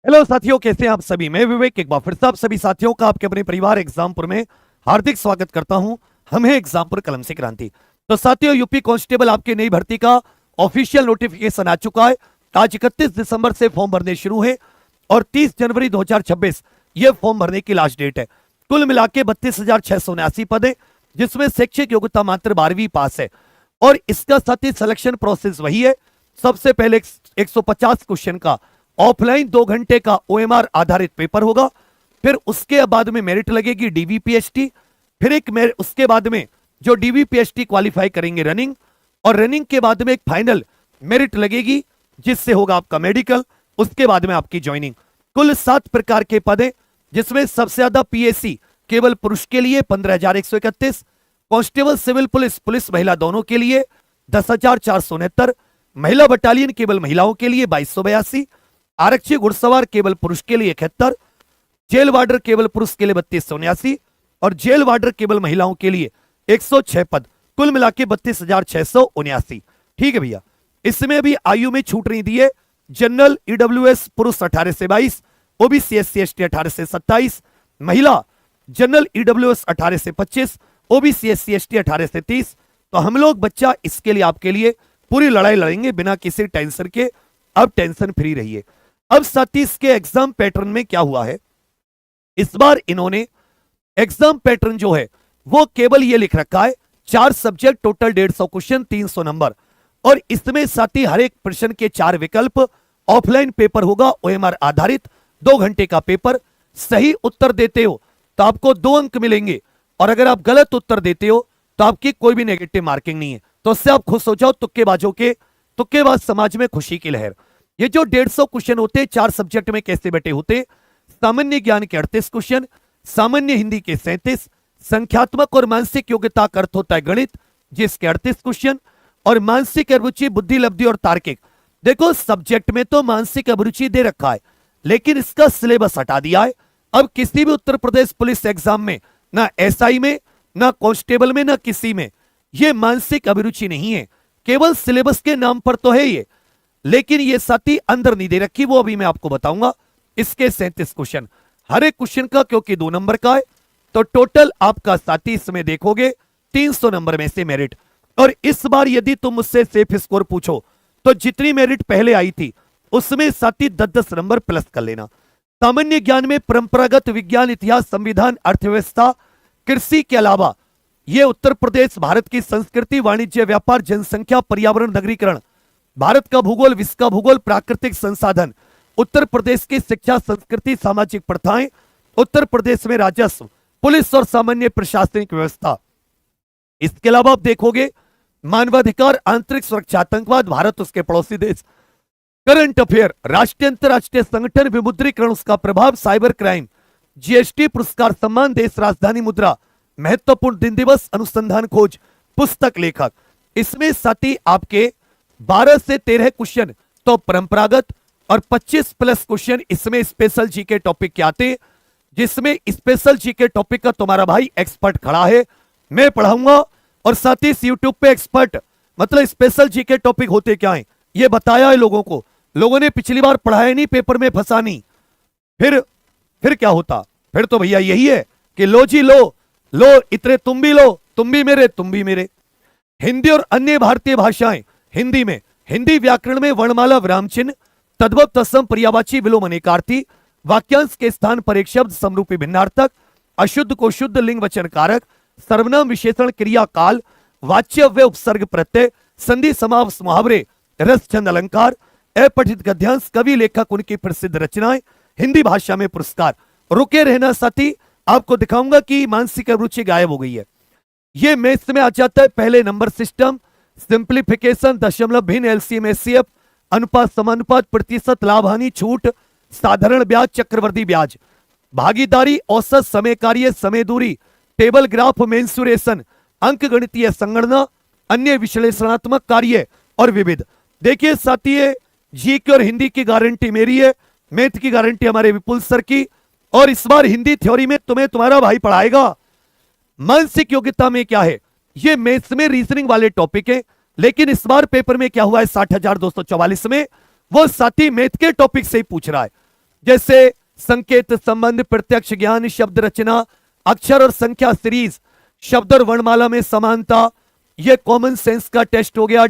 Hello साथियों, कैसे हैं आप सभी। मैं विवेक एक बार फिर से आप सभी साथियों का आपके अपने परिवार एग्जामपुर में हार्दिक स्वागत करता हूं। हम हैं एग्जामपुर कलम से क्रांति। तो साथियों, यूपी कांस्टेबल आपके नई भर्ती का ऑफिशियल नोटिफिकेशन आ चुका है। आज 31 दिसंबर से फॉर्म भरने शुरू है और 30 जनवरी 2026 ये फॉर्म भरने की लास्ट डेट है। कुल मिला के 32,679 पद है, जिसमें शैक्षिक योग्यता मात्र 12वीं पास है। और इसका साथ ही सिलेक्शन प्रोसेस वही है। सबसे पहले 150 क्वेश्चन का ऑफलाइन 2 घंटे का ओएमआर आधारित पेपर होगा। फिर उसके बाद में मेरिट लगेगी डीवीपीएचटी। फिर उसके बाद में जो डीवीपीएचटी क्वालिफाई करेंगे रनिंग, और रनिंग के बाद में एक फाइनल मेरिट लगेगी जिससे होगा आपका मेडिकल। उसके बाद में आपकी ज्वाइनिंग। कुल 7 प्रकार के पद हैं, जिसमें सबसे ज्यादा पीएससी केवल पुरुष के लिए 15,131, कांस्टेबल सिविल पुलिस पुलिस महिला दोनों के लिए 10,469, महिला बटालियन केवल महिलाओं के लिए 2,282, आरक्षी घुड़सवार केवल पुरुष के लिए 71, जेल वार्डर केवल पुरुष के लिए 3279 और जेल वार्डर केवल महिलाओं के लिए 106 पद। कुल मिला के 32,679। ठीक है भैया। इसमें भी आयु में छूट नहीं दी है। जनरल ईडब्ल्यूएस पुरुष 18 से 22, ओबीसी एससी एसटी 18 से 27, महिला जनरल ईडब्ल्यूएस 18 से 25, ओबीसी एससी एसटी 18 से 30। तो हम लोग बच्चा इसके लिए आपके लिए पूरी लड़ाई लड़ेंगे बिना किसी टेंशन के। अब टेंशन फ्री रहिए। अब सतीश के एग्जाम पैटर्न में क्या हुआ है, इस बार इन्होंने एग्जाम पैटर्न जो है वो केवल ये लिख रखा है 4 सब्जेक्ट, टोटल 150 क्वेश्चन, 300 नंबर। और इसमें साथ ही हर एक प्रश्न के 4 विकल्प। ऑफलाइन पेपर होगा ओएमआर आधारित, 2 घंटे का पेपर। सही उत्तर देते हो तो आपको 2 अंक मिलेंगे, और अगर आप गलत उत्तर देते हो तो आपकी कोई भी नेगेटिव मार्किंग नहीं है। तो उससे आप खुश हो जाओ। तुक्केबाज समाज में खुशी की लहर। ये जो 150 क्वेश्चन होते हैं 4 सब्जेक्ट में कैसे बैठे होते, सामान्य ज्ञान के 38 क्वेश्चन, सामान्य हिंदी के 37, संख्यात्मक और मानसिक योग्यता का अर्थ होता है गणित जिसके 38 क्वेश्चन, और मानसिक अभिरुचि, बुद्धि लब्धि और तार्किक। देखो, सब्जेक्ट में तो मानसिक अभिरुचि दे रखा है, लेकिन इसका सिलेबस हटा दिया है। अब किसी भी उत्तर प्रदेश पुलिस एग्जाम में, ना एसआई में, ना कांस्टेबल में, ना किसी में ये मानसिक अभिरुचि नहीं है। केवल सिलेबस के नाम पर तो है ये, लेकिन ये साथी अंदर नहीं दे रखी, वो अभी मैं आपको बताऊंगा। इसके 37 क्वेश्चन, हर एक क्वेश्चन का क्योंकि 2 नंबर का है, तो टोटल आपका साथी इसमें देखोगे 300 नंबर में से मेरिट। और इस बार यदि तुम मुझसे सेफ स्कोर पूछो तो जितनी मेरिट पहले आई थी उसमें साथी 10-10 नंबर प्लस कर लेना। सामान्य ज्ञान में परंपरागत विज्ञान, इतिहास, संविधान, अर्थव्यवस्था, कृषि के अलावा यह उत्तर प्रदेश, भारत की संस्कृति, वाणिज्य, व्यापार, जनसंख्या, पर्यावरण, नगरीकरण, भारत का भूगोल, विश्व का भूगोल, प्राकृतिक संसाधन, उत्तर प्रदेश की शिक्षा, संस्कृति, सामाजिक प्रथाएं, उत्तर प्रदेश में राजस्व, पुलिस और सामान्य प्रशासनिक व्यवस्था। इसके अलावा आप देखोगे मानवाधिकार, आंतरिक सुरक्षा, आतंकवाद, भारत उसके पड़ोसी देश, करंट अफेयर, राष्ट्रीय अंतरराष्ट्रीय संगठन, विमुद्रीकरण उसका प्रभाव, साइबर क्राइम, जीएसटी, पुरस्कार, सम्मान, देश, राजधानी, मुद्रा, महत्वपूर्ण दिन दिवस, अनुसंधान, खोज, पुस्तक लेखक। इसमें साथी आपके 12 से 13 क्वेश्चन तो परंपरागत, और 25 प्लस क्वेश्चन इसमें स्पेशल जीके टॉपिक के आते, जिसमें स्पेशल जीके टॉपिक का तुम्हारा भाई एक्सपर्ट खड़ा है, मैं पढ़ाऊंगा। और साथ ही यूट्यूब पे एक्सपर्ट मतलब स्पेशल जीके टॉपिक होते क्या है ये बताया है लोगों को। लोगों ने पिछली बार पढ़ाया नहीं, पेपर में फंसा नहीं। फिर क्या होता, फिर तो भैया यही है कि लो जी लो, लो इतने तुम भी लो, तुम भी मेरे, तुम भी मेरे। हिंदी और अन्य भारतीय भाषाएं, हिंदी में हिंदी व्याकरण में वर्णमाला, विराम चिन्ह, तद्भव, तत्सम, पर्यायवाची, विलोम, अनेकार्थी, वाक्यांश के स्थान पर एक शब्द, समरूपी, भिन्नार्थक, अशुद्ध को शुद्ध, लिंग वचन कारक, सर्वनाम, विशेषण, क्रिया, काल, वाच्य, अव्यय, उपसर्ग, प्रत्यय, संधि, समास, मुहावरे, रस, छंद, अलंकार, अपठित गद्यांश, कवि, लेखक, उनकी प्रसिद्ध रचनाएं, हिंदी भाषा में पुरस्कार। रुके रहना साथी, आपको दिखाऊंगा कि मानसिक अभिरुचि गायब हो गई है। ये मैथ्स में आ जाता है पहले नंबर सिस्टम, सिंप्लीफिकेशन, दशमलव, भिन्न, एलसीएम, एचसीएफ, अनुपात, समानुपात, प्रतिशत, लाभ, हानि, छूट, साधारण ब्याज, चक्रवर्ती ब्याज, भागीदारी, औसत, समय कार्य, समय दूरी, टेबल ग्राफ, मेंसुरेशन, अंक गणितीय संगणना, अन्य विश्लेषणात्मक कार्य और विविध। देखिए साथी, जी की और हिंदी की गारंटी मेरी है, मैथ की गारंटी हमारे विपुल सर की। और इस बार हिंदी थ्योरी में तुम्हें तुम्हारा भाई पढ़ाएगा। मानसिक योग्यता में क्या है, ये मैथ्स में रीजनिंग वाले टॉपिक है, लेकिन इस बार पेपर में क्या हुआ है 60,244 में वो साथी मैथ के टॉपिक से ही पूछ रहा है। जैसे संकेत, संबंध, प्रत्यक्ष ज्ञान, शब्द रचना, अक्षर और संख्या सीरीज, शब्द और वर्णमाला में समानता, ये कॉमन सेंस का टेस्ट हो गया।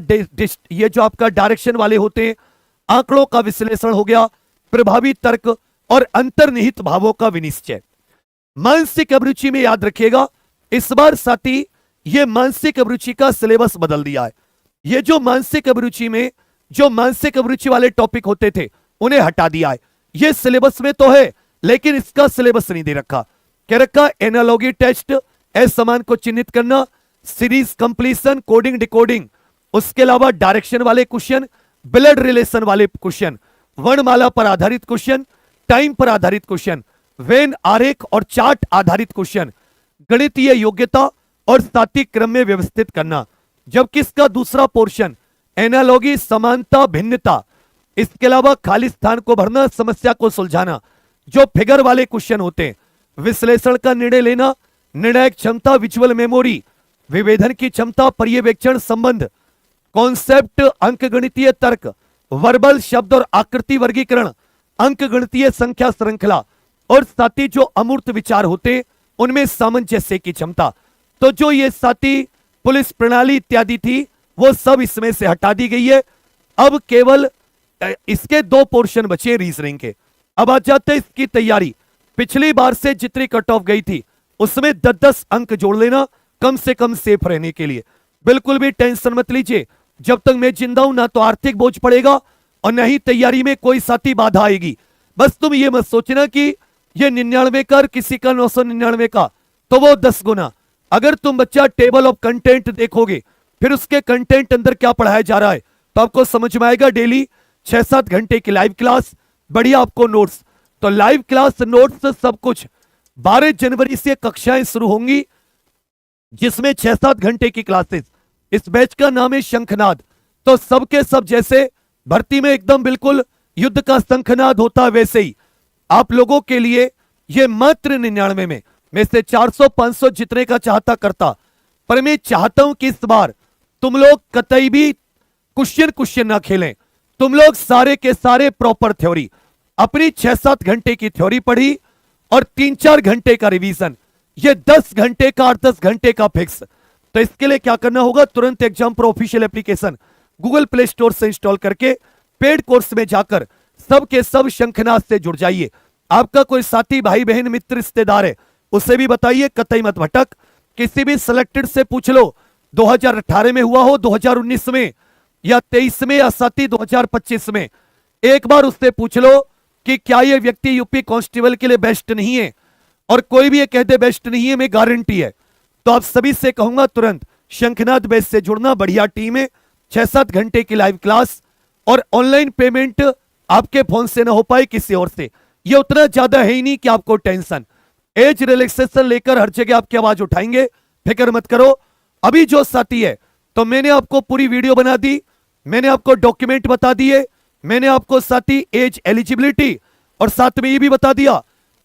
ये जो आपका डायरेक्शन वाले होते हैं, आंकड़ों का विश्लेषण हो गया, प्रभावी तर्क और अंतर्निहित भावों का विनिश्चय। मानसिक अभिरुचि में याद रखिएगा, इस बार साथी ये मानसिक अभिरुचि का सिलेबस बदल दिया है। ये जो मानसिक अभिरुचि में जो मानसिक अभिरुचि वाले टॉपिक होते थे उन्हें हटा दिया है। ये सिलेबस में तो है लेकिन इसका सिलेबस नहीं दे रखा। कह रखा एनालॉगी टेस्ट, असमान को चिन्हित करना, सीरीज कंप्लीशन, कोडिंग डिकोडिंग, उसके अलावा डायरेक्शन वाले क्वेश्चन, ब्लड रिलेशन वाले क्वेश्चन, वर्णमाला पर आधारित क्वेश्चन, टाइम पर आधारित क्वेश्चन, वेन आरेख और चार्ट आधारित क्वेश्चन, गणितीय योग्यता और साथी क्रम में व्यवस्थित करना। जबकि इसका दूसरा पोर्शन एनालॉगी, समानता, भिन्नता, इसके अलावा खाली स्थान को भरना, समस्या को सुलझाना, जो फिगर वाले क्वेश्चन होते हैं, विश्लेषण का निर्णय लेना, निर्णायक क्षमता, विजुअल मेमोरी, विभेदन की क्षमता, पर्यवेक्षण, संबंध, कॉन्सेप्ट, अंकगणितीय तर्क, वर्बल, शब्द और आकृति वर्गीकरण, अंकगणितीय संख्या श्रृंखला और साथी जो अमूर्त विचार होते उनमें सामंजस्य की क्षमता। तो जो ये साथी पुलिस प्रणाली इत्यादि थी वो सब इसमें से हटा दी गई है। अब केवल इसके दो पोर्शन बचे रीजनिंग के। अब आ जाते हैं इसकी तैयारी। पिछली बार से जितनी कट ऑफ गई थी उसमें 10-10 अंक जोड़ लेना कम से कम सेफ रहने के लिए। बिल्कुल भी टेंशन मत लीजिए, जब तक मैं जिंदा हूं ना तो आर्थिक बोझ पड़ेगा और न ही तैयारी में कोई साथी बाधा आएगी। बस तुम ये मत सोचना कि ये 99 का किसी का 999 का तो वो 10 गुना। अगर तुम बच्चा टेबल ऑफ कंटेंट देखोगे फिर उसके कंटेंट अंदर क्या पढ़ाया जा रहा है तो आपको समझ में आएगा। डेली 6-7 घंटे की लाइव क्लास, बढ़िया आपको नोट्स, तो लाइव क्लास, नोट्स, सब कुछ। 12 जनवरी से कक्षाएं शुरू होंगी जिसमें 6-7 घंटे की क्लासेस। इस बैच का नाम है शंखनाद। तो सबके सब जैसे भर्ती में एकदम बिल्कुल युद्ध का शंखनाद होता है वैसे ही आप लोगों के लिए ये मात्र 99 में से 400-500 जितने का चाहता करता, पर मैं चाहता हूं कि इस बार तुम लोग कतई भी क्वेश्चन ना खेलें। तुम लोग सारे के सारे प्रॉपर थ्योरी, अपनी 6-7 घंटे की थ्योरी पढ़ी और 3-4 घंटे का रिवीजन, ये 10 घंटे का 8-10 घंटे का फिक्स। तो इसके लिए क्या करना होगा, तुरंत exam pro official application Google play store से इंस्टॉल करके पेड कोर्स में जाकर सब के सब शंखनाद से जुड़ जाइए। आपका कोई साथी, भाई बहन, मित्र, रिश्तेदार है उसे भी बताइए, कतई मत भटक। किसी भी सिलेक्टेड से पूछ लो, 2018 में हुआ हो, 2019 में या 23 में या साथी 2025 में, एक बार उससे पूछ लो कि क्या यह व्यक्ति यूपी कांस्टेबल के लिए बेस्ट नहीं है। और कोई भी ये कहते बेस्ट नहीं है, मैं गारंटी है। तो आप सभी से कहूंगा तुरंत शंखनाद बैच से जुड़ना, बढ़िया टीम है, 6-7 घंटे की लाइव क्लास और ऑनलाइन पेमेंट आपके फोन से ना हो पाए किसी और से। ये उतना ज्यादा है ही नहीं कि आपको टेंशन। एज रिलैक्सेशन लेकर हर जगह आपकी आवाज उठाएंगे, फिक्र मत करो। अभी जो साथी है तो मैंने आपको पूरी वीडियो बना दी, मैंने आपको डॉक्यूमेंट बता दिए, मैंने आपको साथी एज एलिजिबिलिटी और साथ में ये भी बता दिया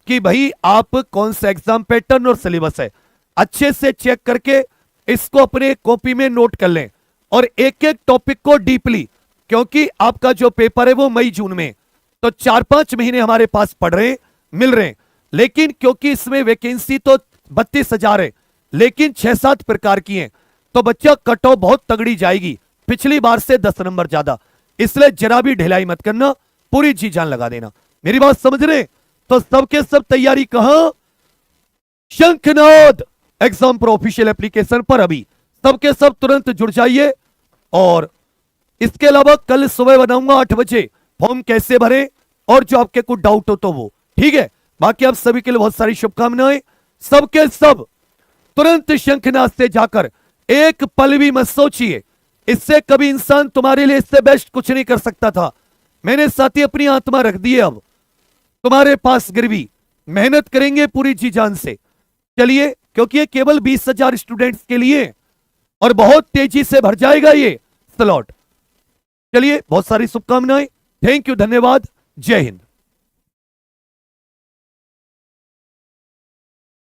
कि भाई आप कौन सा एग्जाम पैटर्न और सिलेबस है, अच्छे से चेक करके इसको अपने कॉपी में नोट कर लें और एक एक टॉपिक को डीपली, क्योंकि आपका जो पेपर है वो मई जून में, तो 4-5 महीने हमारे पास पढ़ रहे मिल रहे हैं। लेकिन क्योंकि इसमें वैकेंसी तो 32,000 है लेकिन 6-7 प्रकार की हैं, तो बच्चा कट ऑफ बहुत तगड़ी जाएगी, पिछली बार से 10 नंबर ज्यादा। इसलिए जरा भी ढिलाई मत करना, पूरी जी जान लगा देना। मेरी बात समझ रहे? तो सबके सब तैयारी कहां, शंखनाद एग्जाम प्रो ऑफिशियल एप्लीकेशन पर अभी सबके सब तुरंत जुड़ जाइए। और इसके अलावा कल सुबह बनाऊंगा 8 बजे फॉर्म कैसे भरें और जो आपके कुछ डाउट हो तो वो, ठीक है। बाकी आप सभी के लिए बहुत सारी शुभकामनाएं। सबके सब तुरंत शंखनाद से जाकर एक पल भी मत सोचिए, इससे कभी इंसान तुम्हारे लिए इससे बेस्ट कुछ नहीं कर सकता था। मैंने साथी अपनी आत्मा रख दी है अब तुम्हारे पास गिरवी, मेहनत करेंगे पूरी जी जान से। चलिए, क्योंकि ये केवल 20,000 स्टूडेंट्स के लिए और बहुत तेजी से भर जाएगा ये स्लॉट। चलिए, बहुत सारी शुभकामनाएं। थैंक यू, धन्यवाद, जय हिंद।